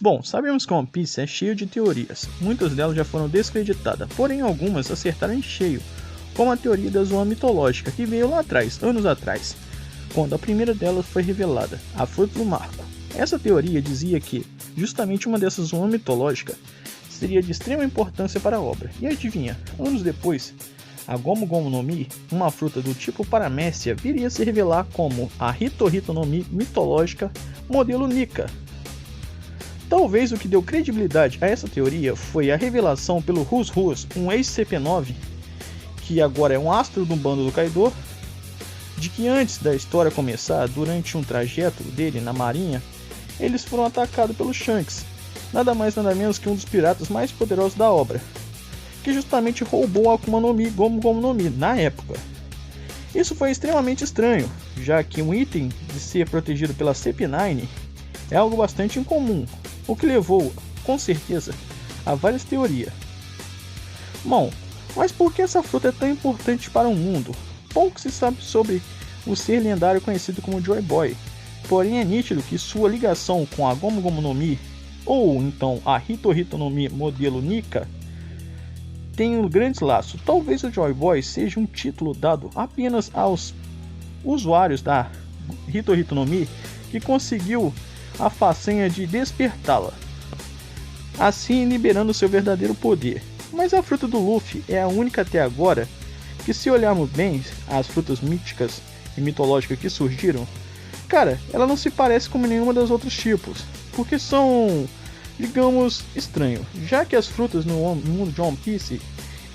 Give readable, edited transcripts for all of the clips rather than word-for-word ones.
Bom, sabemos que One Piece é cheio de teorias, muitas delas já foram descreditadas, porém algumas acertaram em cheio, como a teoria da Zoan mitológica, que veio lá atrás, anos atrás, quando a primeira delas foi revelada, a Fruta do Marco. Essa teoria dizia que, justamente uma dessas Zoan mitológica, seria de extrema importância para a obra, e adivinha, anos depois, a Gomu Gomu no Mi, uma fruta do tipo Paramécia, viria a se revelar como a Hito Hito no Mi mitológica modelo Nika. Talvez o que deu credibilidade a essa teoria foi a revelação pelo Rus Rus, um ex-CP9, que agora é um astro do bando do Kaido, de que antes da história começar, durante um trajeto dele na marinha, eles foram atacados pelo Shanks, nada mais nada menos que um dos piratas mais poderosos da obra, que justamente roubou a Akuma no Mi Gomu Gomu no Mi na época. Isso foi extremamente estranho, já que um item de ser protegido pela CP9 é algo bastante incomum, o que levou, com certeza, a várias teorias. Bom, mas por que essa fruta é tão importante para o mundo? Pouco se sabe sobre o ser lendário conhecido como Joy Boy, porém é nítido que sua ligação com a Gomu Gomu no Mi, ou então a Hito Hito no Mi modelo Nika, tem um grande laço. Talvez o Joy Boy seja um título dado apenas aos usuários da Hito Hito no Mi que conseguiu a façanha de despertá-la, assim liberando seu verdadeiro poder. Mas a fruta do Luffy é a única até agora que, se olharmos bem as frutas míticas e mitológicas que surgiram, cara, ela não se parece com nenhuma das outros tipos, porque são, digamos, estranhos, já que as frutas no mundo de One Piece,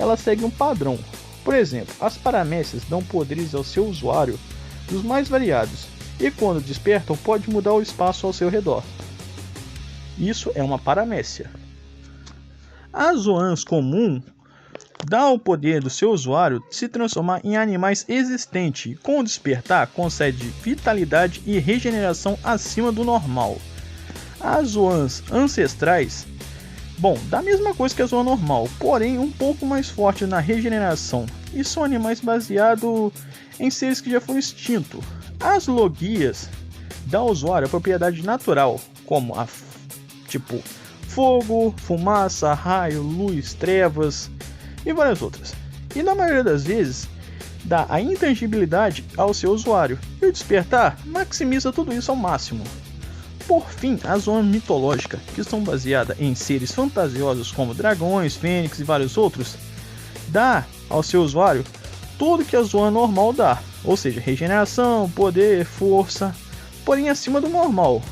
elas seguem um padrão. Por exemplo, as paramécias dão poderes ao seu usuário dos mais variados, e quando despertam pode mudar o espaço ao seu redor. Isso é uma paramécia. As Zoans comum dá o poder do seu usuário de se transformar em animais existentes. Com o despertar, concede vitalidade e regeneração acima do normal. As Zoans ancestrais, bom, da mesma coisa que a Zoan normal, porém um pouco mais forte na regeneração, e são animais baseados em seres que já foram extintos. As Logias dão ao usuário a propriedade natural, como tipo fogo, fumaça, raio, luz, trevas e várias outras. E na maioria das vezes dá a intangibilidade ao seu usuário, e o despertar maximiza tudo isso ao máximo. Por fim, as Zoan mitológicas, que são baseadas em seres fantasiosos como dragões, fênix e vários outros, dá ao seu usuário tudo que a Zoan normal dá, ou seja, regeneração, poder, força, porém acima do normal.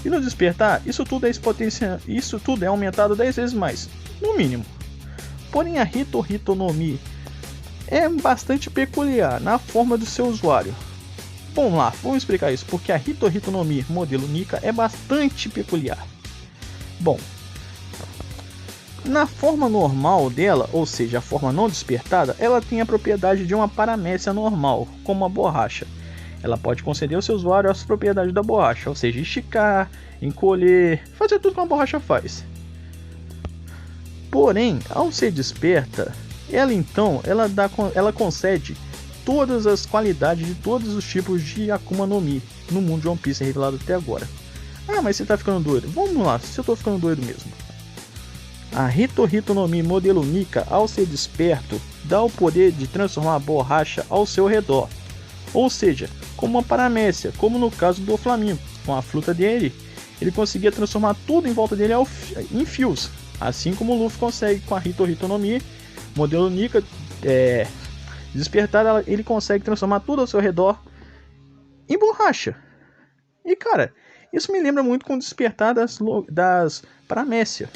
E no despertar, isso tudo é aumentado 10 vezes mais, no mínimo. Porém a Hito Hito no Mi é bastante peculiar na forma do seu usuário. Vamos lá, vamos explicar isso, porque a Hito Hito no Mi modelo Nika é bastante peculiar. Bom, na forma normal dela, ou seja, a forma não despertada, ela tem a propriedade de uma paramécia normal, como a borracha. Ela pode conceder ao seu usuário as propriedades da borracha, ou seja, esticar, encolher, fazer tudo que uma borracha faz. Porém, ao ser desperta, ela concede todas as qualidades de todos os tipos de Akuma no Mi no mundo de One Piece revelado até agora. Ah, mas você tá ficando doido? Vamos lá, se eu tô ficando doido mesmo. A Hito Hito no Mi modelo Nika, ao ser desperto, dá o poder de transformar a borracha ao seu redor. Ou seja, como uma paramécia, como no caso do Flamingo. Com a fruta dele, ele conseguia transformar tudo em volta dele em fios. Assim como o Luffy consegue com a Hito Hito no Mi modelo Nika despertar, ele consegue transformar tudo ao seu redor em borracha. E cara, isso me lembra muito com o despertar das paramécias.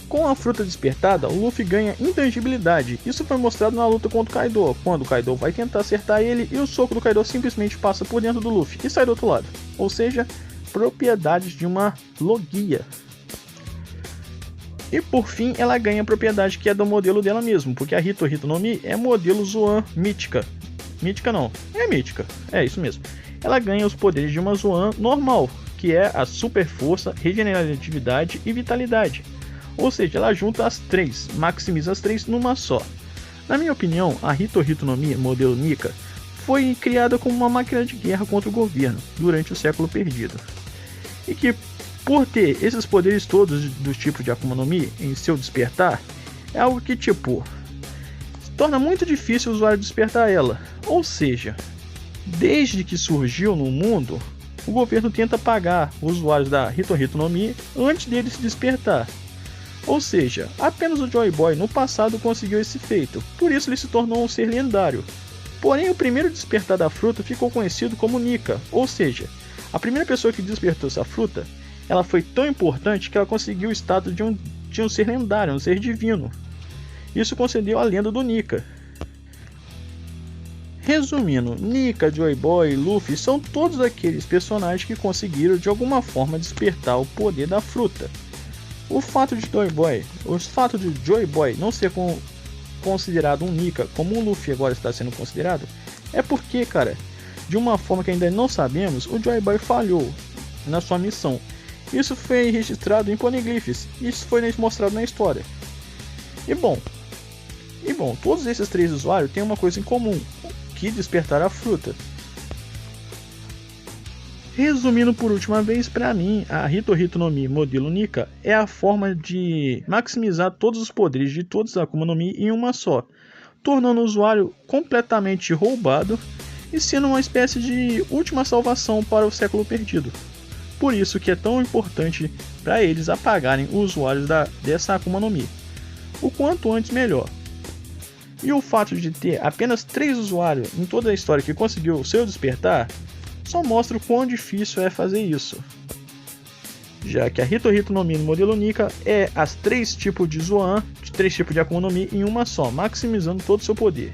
Com a fruta despertada, o Luffy ganha intangibilidade. Isso foi mostrado na luta contra o Kaido, quando o Kaido vai tentar acertar ele e o soco do Kaido simplesmente passa por dentro do Luffy e sai do outro lado. Ou seja, propriedades de uma Logia. E por fim, ela ganha a propriedade que é do modelo dela mesmo, porque a Hito Hito no Mi é modelo Zoan mítica. Mítica não, é mítica, é isso mesmo. Ela ganha os poderes de uma Zoan normal, que é a super força, regeneratividade e vitalidade. Ou seja, ela junta as três, maximiza as três numa só. Na minha opinião, a Hito Hito no Mi modelo Nika foi criada como uma máquina de guerra contra o governo durante o século perdido. e que, por ter esses poderes todos do tipo de Akuma no Mi em seu despertar, é algo que torna muito difícil o usuário despertar ela. Ou seja, desde que surgiu no mundo, o governo tenta pagar os usuários da Hito no Mi antes dele se despertar. Ou seja, apenas o Joy Boy no passado conseguiu esse feito, por isso ele se tornou um ser lendário. Porém, o primeiro despertar da fruta ficou conhecido como Nika, ou seja, a primeira pessoa que despertou essa fruta, ela foi tão importante que ela conseguiu o status de um ser lendário, um ser divino. Isso concedeu a lenda do Nika. Resumindo, Nika, Joy Boy e Luffy são todos aqueles personagens que conseguiram de alguma forma despertar o poder da fruta. O fato de Joy Boy não ser considerado um Nika como o Luffy agora está sendo considerado é porque, cara, de uma forma que ainda não sabemos, o Joy Boy falhou na sua missão. Isso foi registrado em Poneglyphs, isso foi mostrado na história. E bom, todos esses três usuários têm uma coisa em comum, que despertar a fruta. Resumindo por última vez, para mim, a Hito no Mi modelo Nika é a forma de maximizar todos os poderes de todos os Akuma no Mi em uma só, tornando o usuário completamente roubado e sendo uma espécie de última salvação para o século perdido. Por isso que é tão importante para eles apagarem os usuários dessa Akuma no Mi. O quanto antes melhor. E o fato de ter apenas 3 usuários em toda a história que conseguiu o seu despertar, só mostra o quão difícil é fazer isso. Já que a Hito no Mi no modelo Nika é as 3 tipos de Zoan, 3 tipos de Akuma no Mi em uma só, maximizando todo o seu poder.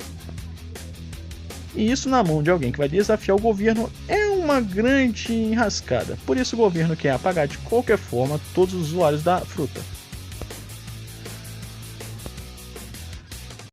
E isso na mão de alguém que vai desafiar o governo é uma grande enrascada. Por isso o governo quer apagar de qualquer forma todos os usuários da fruta.